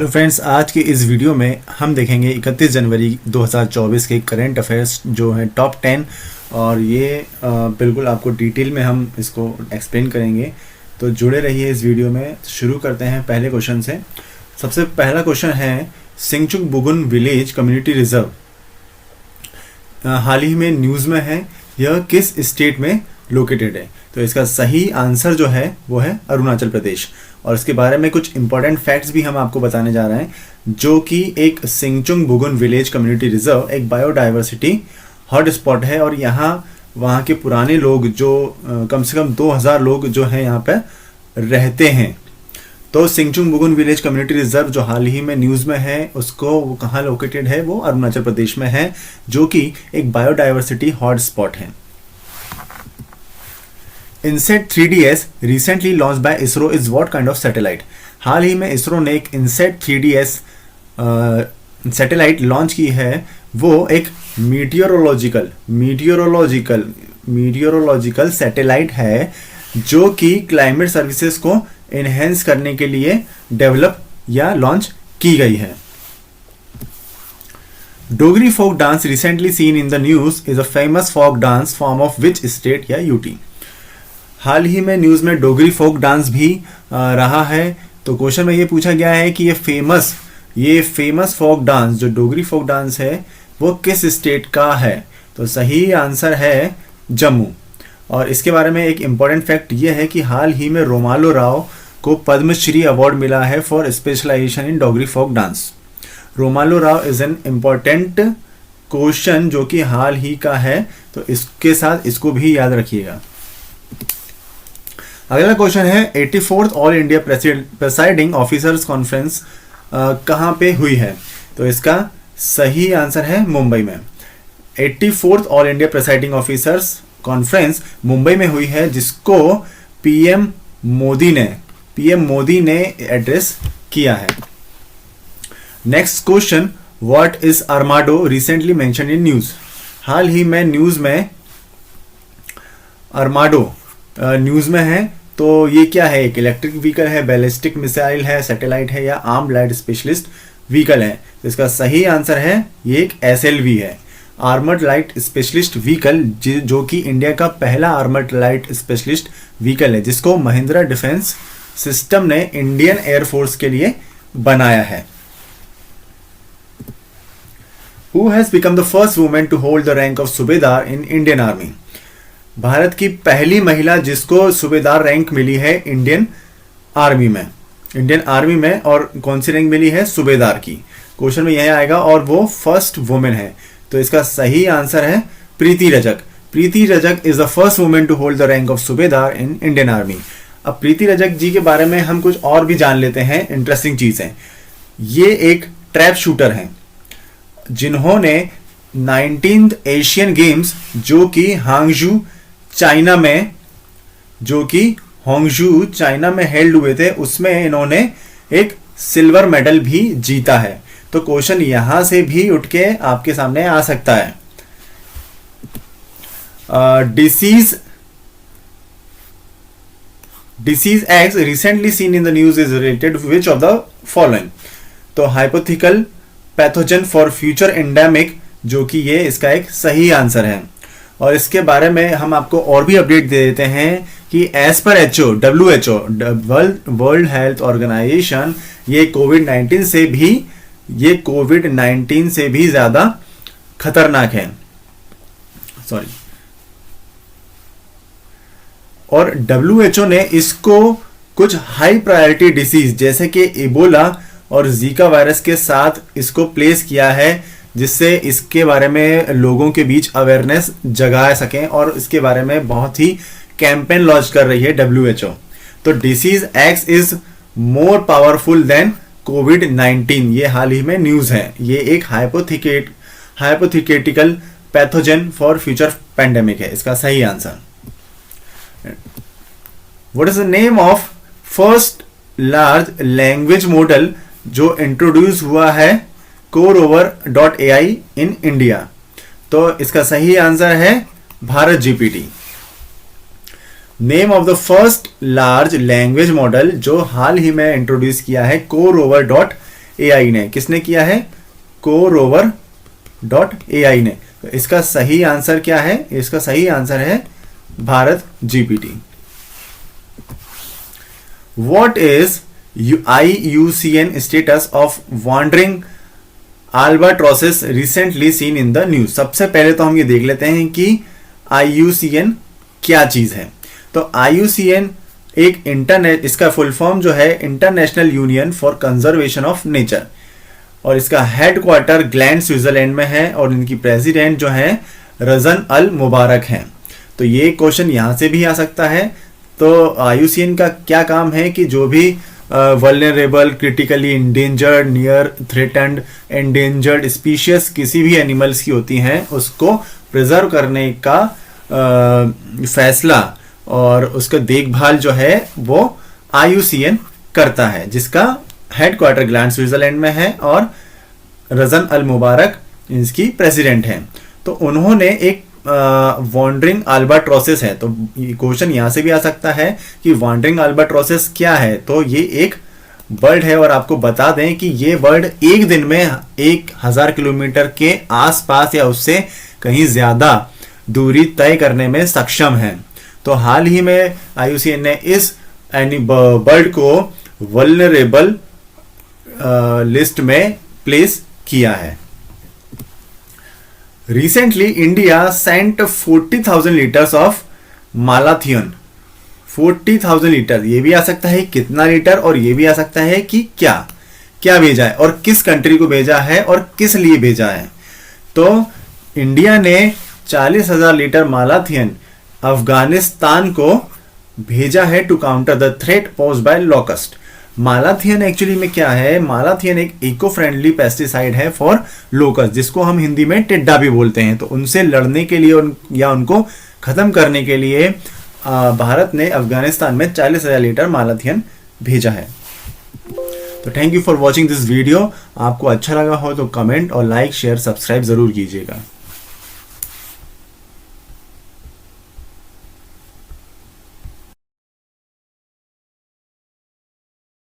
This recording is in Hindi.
तो फ्रेंड्स, आज की इस वीडियो में हम देखेंगे 31 जनवरी 2024 के करंट अफेयर्स जो हैं टॉप 10, और ये बिल्कुल आपको डिटेल में हम इसको एक्सप्लेन करेंगे। तो जुड़े रहिए इस वीडियो में। शुरू करते हैं पहले क्वेश्चन से। सबसे पहला क्वेश्चन है, सिंगचुक बुगुन विलेज कम्युनिटी रिजर्व हाल ही में न्यूज़ में है, यह किस स्टेट में लोकेटेड है? तो इसका सही आंसर जो है वो है अरुणाचल प्रदेश। और इसके बारे में कुछ इंपॉर्टेंट फैक्ट्स भी हम आपको बताने जा रहे हैं, जो कि एक सिंगचुक बुगुन विलेज कम्युनिटी रिजर्व एक बायोडाइवर्सिटी हॉटस्पॉट है, और यहाँ वहाँ के पुराने लोग जो कम से कम 2000 लोग जो हैं यहाँ पे रहते हैं। तो सिंगचुक बुगुन विलेज कम्युनिटी रिजर्व जो हाल ही में न्यूज़ में है, उसको वो कहाँ लोकेटेड है? वो अरुणाचल प्रदेश में है, जो कि एक बायोडाइवर्सिटी हॉटस्पॉट है। INSAT 3DS recently launch by ISRO is what kind of satellite? हाल ही में इसरो ने एक इनसेट 3DS सैटेलाइट लॉन्च की है। वो एक मीटियोरोलॉजिकल सैटेलाइट है, जो कि क्लाइमेट सर्विसेज को एनहेंस करने के लिए डेवलप या लॉन्च की गई है। Dogri folk dance recently seen in the news is a famous folk dance form of which state या यूटी? हाल ही में न्यूज़ में डोगरी फोक डांस भी रहा है। तो क्वेश्चन में ये पूछा गया है कि ये फेमस फोक डांस जो डोगरी फोक डांस है वो किस स्टेट का है? तो सही आंसर है जम्मू। और इसके बारे में एक इम्पॉर्टेंट फैक्ट ये है कि हाल ही में रोमालो राव को पद्मश्री अवार्ड मिला है for specialization in Dogri folk dance. Romalo Rao is an important question जो कि हाल ही का है, तो इसके साथ इसको भी याद रखिएगा। अगला क्वेश्चन है, 84th all India presiding officers conference कहाँ पे हुई है? तो इसका सही आंसर है मुंबई में। 84th all India presiding officers conference Mumbai में हुई है, जिसको पीएम मोदी ने एड्रेस किया है। Next question, what is Armado recently mentioned in news? हाल ही में न्यूज में आर्माडो न्यूज में है। तो ये क्या है? एक इलेक्ट्रिक व्हीकल है, बैलिस्टिक मिसाइल है, सैटेलाइट है, या आर्म लाइट स्पेशलिस्ट व्हीकल है? तो इसका सही आंसर है ये एक SLV है, आर्मर्ड लाइट स्पेशलिस्ट व्हीकल, जो कि इंडिया का पहला आर्मर्ड लाइट स्पेशलिस्ट व्हीकल है, जिसको महिंद्रा डिफेंस सिस्टम ने इंडियन एयरफोर्स के लिए बनाया है। Who has become the first woman to hold the rank of सूबेदार in Indian Army? भारत की पहली महिला जिसको सूबेदार रैंक मिली है इंडियन आर्मी में, और कौन सी रैंक मिली है? सूबेदार की। क्वेश्चन में यह आएगा, और वो फर्स्ट वुमेन है। तो इसका सही आंसर है Preeti Rajak is the first women to hold the rank of Subedar in Indian army. अब प्रीति रजक जी के बारे में हम कुछ और भी जान लेते हैं, इंटरेस्टिंग चीज है। ये एक ट्रैप शूटर हैं, जिन्होंने 19th एशियन गेम्स जो कि हांगजू चाइना में हेल्ड हुए थे, उसमें इन्होंने एक सिल्वर मेडल भी जीता है। तो क्वेश्चन यहां से भी उठ के आपके सामने आ सकता है। Disease X recently seen in the news is related which of the following? तो hypothetical pathogen for future endemic, जो कि ये इसका एक सही आंसर है। और इसके बारे में हम आपको और भी अपडेट दे देते हैं कि as per WHO world health organisation ये कोविड-19 से भी ज्यादा खतरनाक है। और WHO ने इसको कुछ हाई प्रायोरिटी डिसीज जैसे कि इबोला और जीका वायरस के साथ इसको प्लेस किया है, जिससे इसके बारे में लोगों के बीच अवेयरनेस जगा सकें, और इसके बारे में बहुत ही कैंपेन लॉन्च कर रही है WHO। तो disease X is more powerful than कोविड-19, ये हाल ही में न्यूज है। ये एक hypothetical pathogen for future pandemic है, इसका सही answer. What is the name of first large language model जो इंट्रोड्यूस हुआ है CoreOver.ai इन इंडिया? तो इसका सही आंसर है Bharat GPT। Name of the first large language model जो हाल ही में इंट्रोड्यूस किया है CoreOver.ai AI ने। किसने किया है? CoRover.ai ने। तो इसका सही आंसर क्या है? इसका सही आंसर है Bharat GPT। What is IUCN status of wandering albatrosses recently seen in the news? सबसे पहले तो हम ये देख लेते हैं कि IUCN क्या चीज है। तो IUCN एक इंटरनेट, इसका फुल फॉर्म जो है international union for conservation of nature, और इसका हेडक्वार्टर ग्लैंड स्विट्जरलैंड में है, और इनकी प्रेसिडेंट जो है रजन अल मुबारक हैं। तो ये क्वेश्चन यहाँ से भी आ सकता है। तो IUCN का क्या काम है कि जो भी vulnerable, critically endangered, near threatened, endangered species किसी भी एनिमल्स की होती हैं उसको प्रिजर्व करने का फैसला और उसका देखभाल जो है वो IUCN करता है, जिसका हेडक्वार्टर ग्लैंड स्विट्जरलैंड में है और रजन अल मुबारक इसकी प्रेसिडेंट हैं। तो उन्होंने एक वॉन्डरिंग अल्बाट्रोसिस है। तो क्वेश्चन यहाँ से भी आ सकता है कि वॉन्डरिंग अल्बाट्रोसिस क्या है। तो ये एक बर्ड है, और आपको बता दें कि ये बर्ड एक दिन में 1000 किलोमीटर के आसपास या उससे कहीं ज्यादा दूरी तय करने में सक्षम है। तो हाल ही में IUCN ने इस बर्ड को वल्नरेबल लिस्ट में प्लेस किया है। Recently, India sent 40,000 liters of मालाथियन। 40,000 litre, ये भी आ सकता है कितना लीटर, और ये भी आ सकता है कि क्या भेजा है और किस कंट्री को भेजा है और किस लिए भेजा है। तो इंडिया ने 40,000 लीटर मालाथियन अफगानिस्तान को भेजा है to counter the threat posed by locust. Malathion actually में क्या है? मालाथियन एक इको फ्रेंडली पेस्टिसाइड है फॉर लोकस्ट, जिसको हम हिंदी में टिड्डा भी बोलते हैं। तो उनसे लड़ने के लिए या उनको खत्म करने के लिए भारत ने अफगानिस्तान में 40,000 लीटर मालाथियन भेजा है। तो thank you for watching this video. आपको अच्छा लगा हो तो कमेंट और लाइक, शेयर, सब्सक्राइब जरूर कीजिएगा।